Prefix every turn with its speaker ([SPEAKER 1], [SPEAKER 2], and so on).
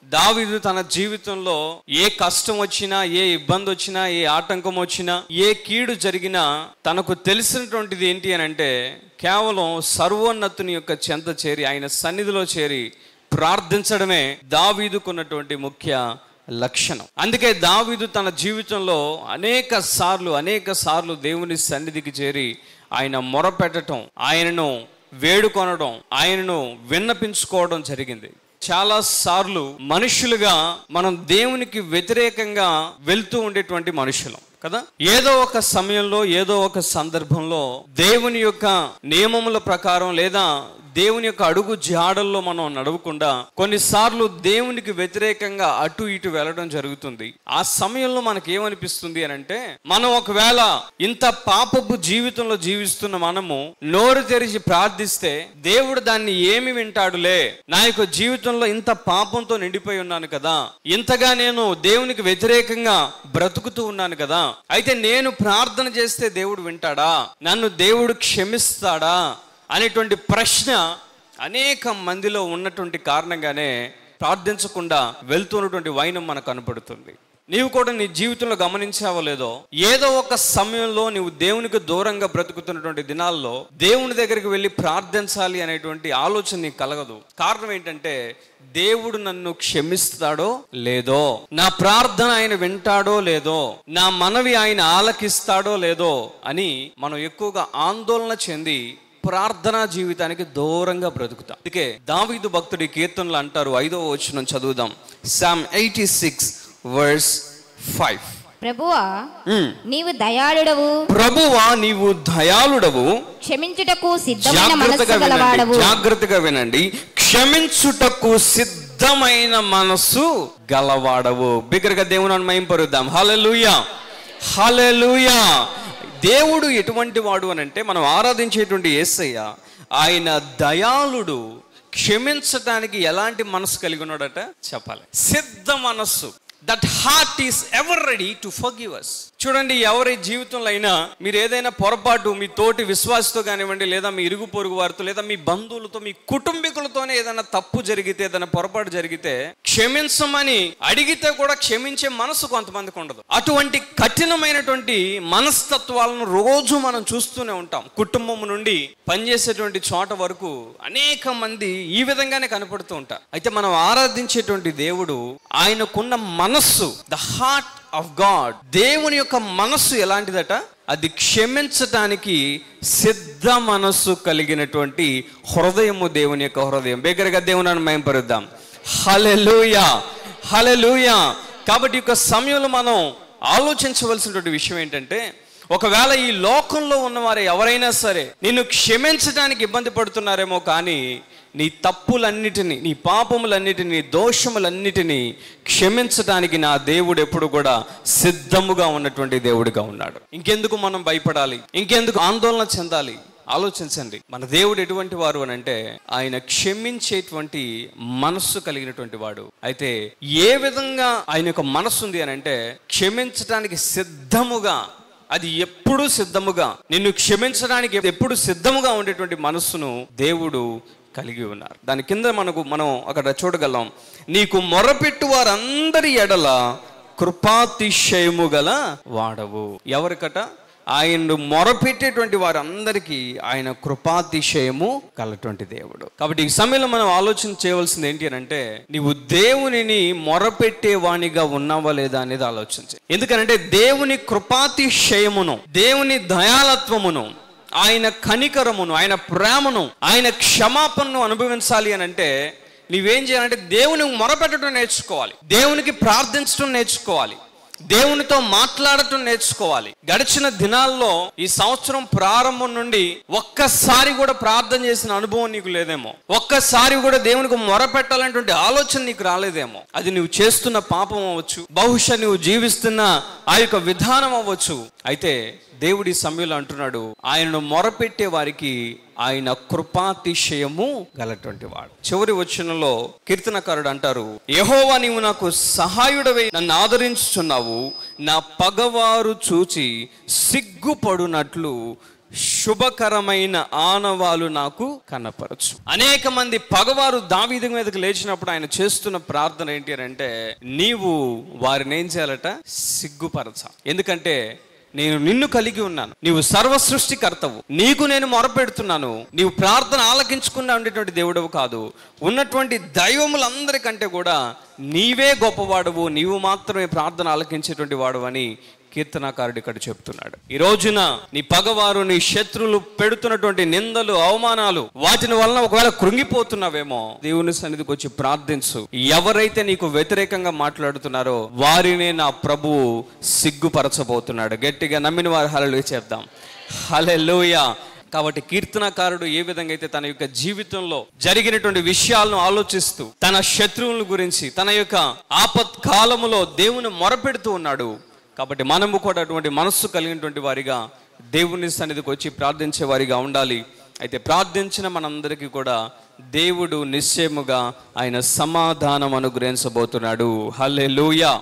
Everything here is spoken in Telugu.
[SPEAKER 1] దావీదు తన జీవితంలో ఏ కష్టం వచ్చినా, ఏ ఇబ్బంది వచ్చినా, ఏ ఆటంకం వచ్చినా, ఏ కీడు జరిగినా తనకు తెలిసినటువంటిది ఏంటి అని అంటే కేవలం సర్వోన్నతుని యొక్క చెంత చేరి, ఆయన సన్నిధిలో చేరి ప్రార్థించడమే దావీదుకున్నటువంటి ముఖ్య లక్షణం. అందుకే దావీదు తన జీవితంలో అనేక సార్లు దేవుని సన్నిధికి చేరి ఆయన మొరపెట్టడం, ఆయనను వేడుకొనడం, ఆయనను విన్నపించుకోవడం జరిగింది. చాలా సార్లు మనుషులుగా మనం దేవునికి వ్యతిరేకంగా వెళ్తూ ఉండేటువంటి మనుషులం కదా. ఏదో ఒక సమయంలో, ఏదో ఒక సందర్భంలో దేవుని యొక్క నియమముల ప్రకారం లేదా దేవుని యొక్క అడుగు జాడల్లో మనం నడవకుండా కొన్నిసార్లు దేవునికి వ్యతిరేకంగా అటు ఇటు వెళ్ళడం జరుగుతుంది. ఆ సమయంలో మనకి ఏమనిపిస్తుంది అని అంటే, మనం ఒకవేళ ఇంత పాపపు జీవితంలో జీవిస్తున్న మనము నోరు తెరిచి ప్రార్థిస్తే దేవుడు దాన్ని ఏమి వింటాడులే, నా యొక్క జీవితంలో ఇంత పాపంతో నిండిపోయి ఉన్నాను కదా, ఇంతగా నేను దేవునికి వ్యతిరేకంగా బ్రతుకుతూ ఉన్నాను కదా, అయితే నేను ప్రార్థన చేస్తే దేవుడు వింటాడా, నన్ను దేవుడు క్షమిస్తాడా అనేటువంటి ప్రశ్న అనేక మందిలో ఉన్నటువంటి కారణంగానే ప్రార్థించకుండా వెళ్తున్నటువంటి వైనం మనకు కనపడుతుంది. నీవు కూడా నీ జీవితంలో గమనించావో లేదో, ఏదో ఒక సమయంలో నీవు దేవునికి దూరంగా బ్రతుకుతున్నటువంటి దినాల్లో దేవుని దగ్గరికి వెళ్ళి ప్రార్థించాలి అనేటువంటి ఆలోచన నీకు కలగదు. కారణం ఏంటంటే, దేవుడు నన్ను క్షమిస్తాడో లేదో, నా ప్రార్థన ఆయన వింటాడో లేదో, నా మనవి ఆయన ఆలకిస్తాడో లేదో అని మనం ఎక్కువగా ఆందోళన చెంది ప్రార్థనా జీవితానికి దూరంగా బ్రతుకుతాం. అందుకే దావీదు భక్తుడి కీర్తనలు అంటారు, 5వ వచనం చదువుదాం. Psalm 86 verse 5.
[SPEAKER 2] ప్రభువా నీవు దయాళుడవు,
[SPEAKER 1] ప్రభువా నీవు దయాళుడవు,
[SPEAKER 2] క్షమించుటకు సిద్ధమైన మనస్సు గలవాడవు.
[SPEAKER 1] జాగ్రత్తగా వినండి, క్షమించుటకు సిద్ధమైన మనస్సు గలవాడవు. బిగ్గరగా దేవుని మహింపరుద్దాం. హల్లెలూయా, హల్లెలూయా. దేవుడు ఎటువంటి వాడు అని అంటే, మనం ఆరాధించేటువంటి యేసయ్య ఆయన దయాళుడు. క్షమించటానికి ఎలాంటి మనసు కలిగి ఉన్నాడట చెప్పాలి, సిద్ధ మనస్సు. That heart is ever ready to forgive us. చూడండి, ఎవరి జీవితంలో అయినా మీరు ఏదైనా పొరపాటు మీ తోటి విశ్వాసతో కానివ్వండి, లేదా మీ ఇరుగు పొరుగు వారితో, లేదా మీ బంధువులతో, మీ కుటుంబీకులతోనే ఏదైనా తప్పు జరిగితే, ఏదైనా పొరపాటు జరిగితే క్షమించమని అడిగితే కూడా క్షమించే మనసు కొంతమందికి ఉండదు. అటువంటి కఠినమైనటువంటి మనస్తత్వాలను రోజు మనం చూస్తూనే ఉంటాం. కుటుంబం నుండి పనిచేసేటువంటి చోట వరకు అనేక మంది ఈ విధంగానే కనపడుతూ ఉంటారు. అయితే మనం ఆరాధించేటువంటి దేవుడు, ఆయనకున్న మనస్సు, ద హార్ట్ ఆఫ్ గాడ్, దేవుని యొక్క మనస్సు ఎలాంటిదట, అది క్షమించటానికి సిద్ధ మనస్సు కలిగినటువంటి హృదయము దేవుని యొక్క హృదయం. బిగ్గరగా దేవుని మహింపరుద్దాం. హల్లెలూయా, హల్లెలూయా. కాబట్టి ఈ యొక్క సమయంలో మనం ఆలోచించవలసినటువంటి విషయం ఏంటంటే, ఒకవేళ ఈ లోకంలో ఉన్నవారు ఎవరైనా సరే నిన్ను క్షమించడానికి ఇబ్బంది పడుతున్నారేమో, కానీ నీ తప్పులన్నిటినీ, నీ పాపములన్నిటినీ, నీ దోషములన్నిటినీ క్షమించడానికి నా దేవుడు ఎప్పుడు కూడా సిద్ధముగా ఉన్నటువంటి దేవుడిగా ఉన్నాడు. ఇంకెందుకు మనం భయపడాలి, ఇంకెందుకు ఆందోళన చెందాలి? ఆలోచించండి, మన దేవుడు ఎటువంటి వారు అని అంటే, ఆయన క్షమించేటువంటి మనస్సు కలిగినటువంటి వాడు. అయితే ఏ విధంగా ఆయన యొక్క మనస్సు ఉంది అని అంటే, క్షమించడానికి సిద్ధముగా, అది ఎప్పుడు సిద్ధముగా, నిన్ను క్షమించడానికి ఎప్పుడు సిద్ధముగా ఉండేటువంటి మనస్సును దేవుడు కలిగి ఉన్నారు. దాని కింద మనం అక్కడ చూడగలం, నీకు మొరపెట్టు వారందరి ఎడల కృపాతిశయము గల వాడవు. ఎవరికట? ఆయన మొరపెట్టేటువంటి వారందరికీ ఆయన కృపాతిశయము కలటువంటి దేవుడు. కాబట్టి ఈ సమయంలో మనం ఆలోచన చేయవలసింది ఏంటి అని అంటే, నీవు దేవునిని మొరపెట్టేవానిగా ఉన్నావా లేదా అనేది ఆలోచించే. ఎందుకంటే దేవుని కృపాతిశయమును, దేవుని దయాళత్వమును, ఆయన కనికరమును, ఆయన ప్రేమను, ఆయన క్షమాపణను అనుభవించాలి అని అంటే నీవేం చేయాలంటే, దేవునికి మొరపెట్టడం నేర్చుకోవాలి, దేవునికి ప్రార్థించడం నేర్చుకోవాలి, దేవునితో మాట్లాడటం నేర్చుకోవాలి. గడిచిన దినాల్లో ఈ సంవత్సరం ప్రారంభం నుండి ఒక్కసారి కూడా ప్రార్థన చేసిన అనుభవం నీకు లేదేమో, ఒక్కసారి కూడా దేవునికి మొరపెట్టాలనేటువంటి ఆలోచన నీకు రాలేదేమో. అది నువ్వు చేస్తున్న పాపం అవ్వచ్చు, బహుశా నువ్వు జీవిస్తున్న ఆ యొక్క విధానం అవ్వచ్చు. అయితే దేవుడి సమయంలో అంటున్నాడు, ఆయనను మొరపెట్టే వారికి ఆయన కృపాతిశయము గలటువంటి వాడు. చివరి వచనంలో కీర్తనకారుడు అంటారు, యెహోవా నీవు నాకు సహాయుడవై నన్ను ఆదరించుచున్నావు, నా పగవారు చూచి సిగ్గుపడునట్లు శుభకరమైన ఆనవాలు నాకు కనపరచు. అనేక మంది పగవారు దావీదు మీదకి లేచినప్పుడు ఆయన చేస్తున్న ప్రార్థన ఏంటి అంటే, నీవు వారిని ఏం చేయాలట? సిగ్గుపరచ. ఎందుకంటే నేను నిన్ను కలిగి ఉన్నాను, నీవు సర్వ సృష్టికర్తవు, నీకు నేను మొరపెడుతున్నాను. నీవు ప్రార్థన ఆలకించకుండా ఉండేటువంటి దేవుడవు కాదు, ఉన్నటువంటి దైవములందరికంటే కూడా నీవే గొప్పవాడవు, నీవు మాత్రమే ప్రార్థన ఆలకించేటువంటి వాడు అని కీర్తనాకారుడు ఇక్కడ చెప్తున్నాడు. ఈ రోజున నీ పగవారు, నీ శత్రువులు పెడుతున్నటువంటి నిందలు, అవమానాలు, వాటిని వలన ఒకవేళ కృంగిపోతున్నావేమో, దేవుని సన్నిధికి వచ్చి ప్రార్థించు. ఎవరైతే నీకు వ్యతిరేకంగా మాట్లాడుతున్నారో వారినే నా ప్రభువు సిగ్గుపరచబోతున్నాడు. గట్టిగా నమ్మిన వారు హల్లెలూయా చెప్దాం. హల్లెలూయా. కాబట్టి కీర్తనకారుడు ఏ విధంగా అయితే తన యొక్క జీవితంలో జరిగినటువంటి విషయాలను ఆలోచిస్తూ తన శత్రువుల గురించి, తన యొక్క ఆపత్కాలములో దేవుని మొరపెడుతూ ఉన్నాడు. కాబట్టి మనము కూడా అటువంటి మనస్సు కలిగినటువంటి వారిగా దేవుని సన్నిధికి వచ్చి ప్రార్థించే వారిగా ఉండాలి. అయితే ప్రార్థించిన మనందరికీ కూడా దేవుడు నిశ్చయముగా ఆయన సమాధానం అనుగ్రహించబోతున్నాడు. హల్లెలూయా.